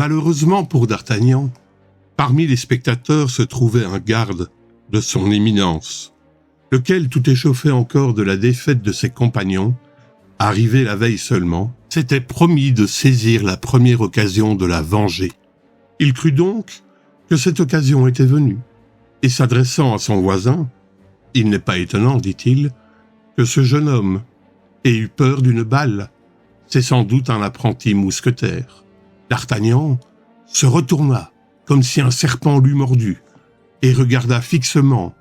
Malheureusement pour D'Artagnan, parmi les spectateurs se trouvait un garde de son éminence, lequel, tout échauffé encore de la défaite de ses compagnons, arrivé la veille seulement, s'était promis de saisir la première occasion de la venger. Il crut donc que cette occasion était venue, et s'adressant à son voisin, « Il n'est pas étonnant, dit-il, que ce jeune homme ait eu peur d'une balle. C'est sans doute un apprenti mousquetaire. » D'Artagnan se retourna comme si un serpent l'eût mordu et regarda fixement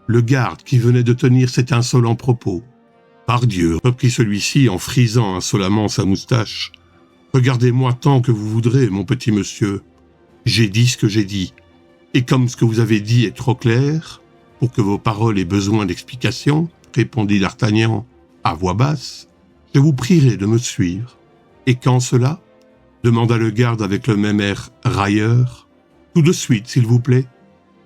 le garde qui venait de tenir cet insolent propos. « Pardieu, reprit celui-ci en frisant insolemment sa moustache, regardez-moi tant que vous voudrez, mon petit monsieur. J'ai dit ce que j'ai dit, et comme ce que vous avez dit est trop clair, pour que vos paroles aient besoin d'explication, répondit D'Artagnan à voix basse, je vous prierai de me suivre. Et quand cela? Demanda le garde avec le même air railleur. Tout de suite, s'il vous plaît.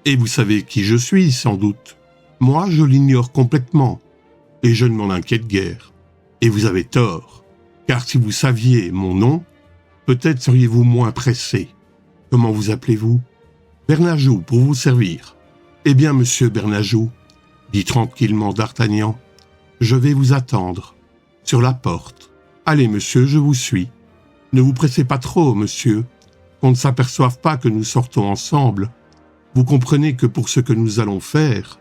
Et vous savez qui je suis, sans doute. Moi, je l'ignore complètement, et je ne m'en inquiète guère. Et vous avez tort, car si vous saviez mon nom, peut-être seriez-vous moins pressé. Comment vous appelez-vous? Bernajoux, pour vous servir. Eh bien, monsieur Bernajoux, dit tranquillement D'Artagnan, je vais vous attendre, sur la porte. Allez, monsieur, je vous suis. Ne vous pressez pas trop, monsieur, qu'on ne s'aperçoive pas que nous sortons ensemble. Vous comprenez que pour ce que nous allons faire,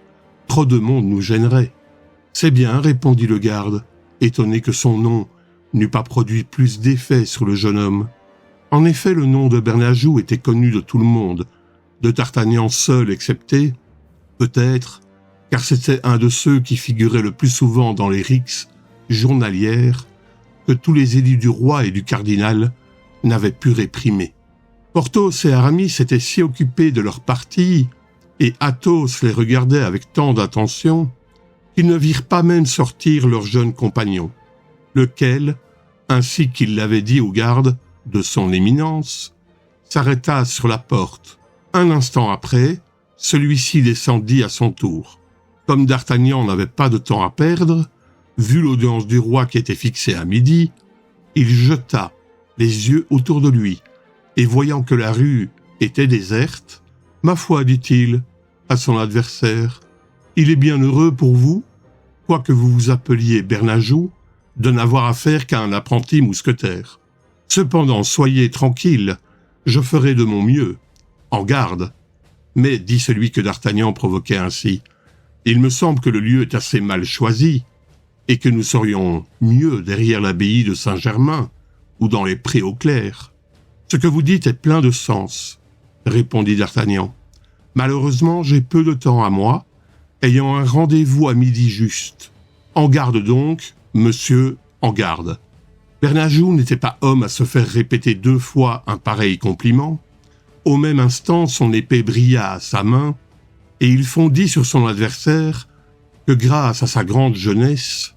trop de monde nous gênerait. C'est bien, répondit le garde, étonné que son nom n'eût pas produit plus d'effet sur le jeune homme. En effet, le nom de Bernajoux était connu de tout le monde, de D'Artagnan seul excepté, peut-être, car c'était un de ceux qui figuraient le plus souvent dans les rixes journalières que tous les édits du roi et du cardinal n'avaient pu réprimer. Porthos et Aramis étaient si occupés de leur partie, et Athos les regardait avec tant d'attention, qu'ils ne virent pas même sortir leur jeune compagnon, lequel, ainsi qu'il l'avait dit au garde de son éminence, s'arrêta sur la porte. Un instant après, celui-ci descendit à son tour. Comme D'Artagnan n'avait pas de temps à perdre, vu l'audience du roi qui était fixée à midi, il jeta les yeux autour de lui, et voyant que la rue était déserte, « Ma foi, dit-il à son adversaire, il est bien heureux pour vous, quoique vous vous appeliez Bernajoux, de n'avoir affaire qu'à un apprenti mousquetaire. Cependant, soyez tranquille, je ferai de mon mieux. En garde. Mais, dit celui que D'Artagnan provoquait ainsi, il me semble que le lieu est assez mal choisi, et que nous serions mieux derrière l'abbaye de Saint-Germain, ou dans les prés au clair. Ce que vous dites est plein de sens, répondit D'Artagnan. Malheureusement, j'ai peu de temps à moi, ayant un rendez-vous à midi juste. En garde donc, monsieur, en garde. Bernajoux n'était pas homme à se faire répéter 2 fois un pareil compliment. Au même instant, son épée brilla à sa main, et il fondit sur son adversaire que grâce à sa grande jeunesse,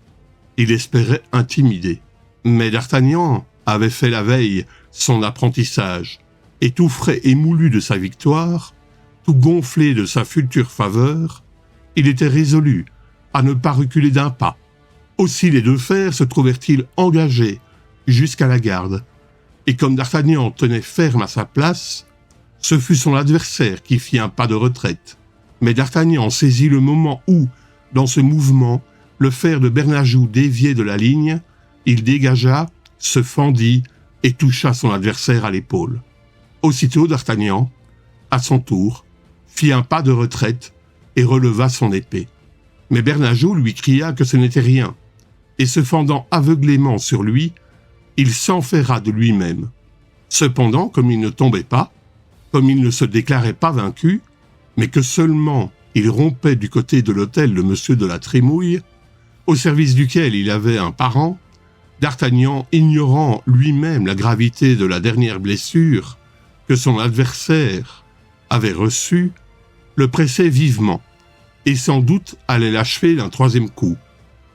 il espérait intimider. Mais D'Artagnan avait fait la veille son apprentissage, et tout frais et moulu de sa victoire, tout gonflé de sa future faveur, il était résolu à ne pas reculer d'un pas. Aussi les 2 fers se trouvèrent-ils engagés jusqu'à la garde, et comme D'Artagnan tenait ferme à sa place, ce fut son adversaire qui fit un pas de retraite. Mais D'Artagnan saisit le moment où, dans ce mouvement, le fer de Bernajoux déviait de la ligne, il dégagea, se fendit et toucha son adversaire à l'épaule. Aussitôt D'Artagnan, à son tour, fit un pas de retraite et releva son épée. Mais Bernajoux lui cria que ce n'était rien, et se fendant aveuglément sur lui, il s'enferra de lui-même. Cependant, comme il ne tombait pas, comme il ne se déclarait pas vaincu, mais que seulement il rompait du côté de l'hôtel de monsieur de la Trémouille, au service duquel il avait un parent, D'Artagnan, ignorant lui-même la gravité de la dernière blessure que son adversaire avait reçue, le pressait vivement, et sans doute allait l'achever d'un 3e coup.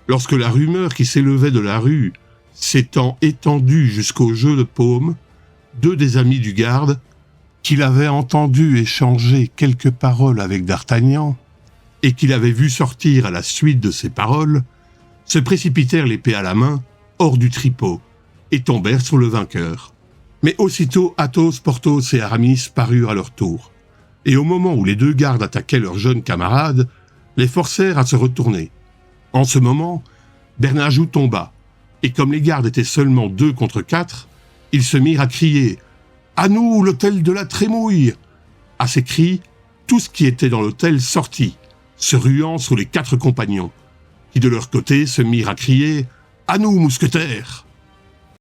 Lorsque la rumeur qui s'élevait de la rue s'étant étendue jusqu'au jeu de paume, 2 des amis du garde, qu'il avait entendu échanger quelques paroles avec D'Artagnan, et qu'il avait vu sortir à la suite de ces paroles, se précipitèrent l'épée à la main, hors du tripot, et tombèrent sur le vainqueur. Mais aussitôt Athos, Porthos et Aramis parurent à leur tour, et au moment où les deux gardes attaquaient leurs jeunes camarades, les forcèrent à se retourner. En ce moment, Bernajoux tomba, et comme les gardes étaient seulement 2 contre 4, ils se mirent à crier « À nous, l'hôtel de la Trémouille !» À ces cris, tout ce qui était dans l'hôtel sortit, se ruant sur les 4 compagnons, qui de leur côté se mirent à crier « À nous, mousquetaires !»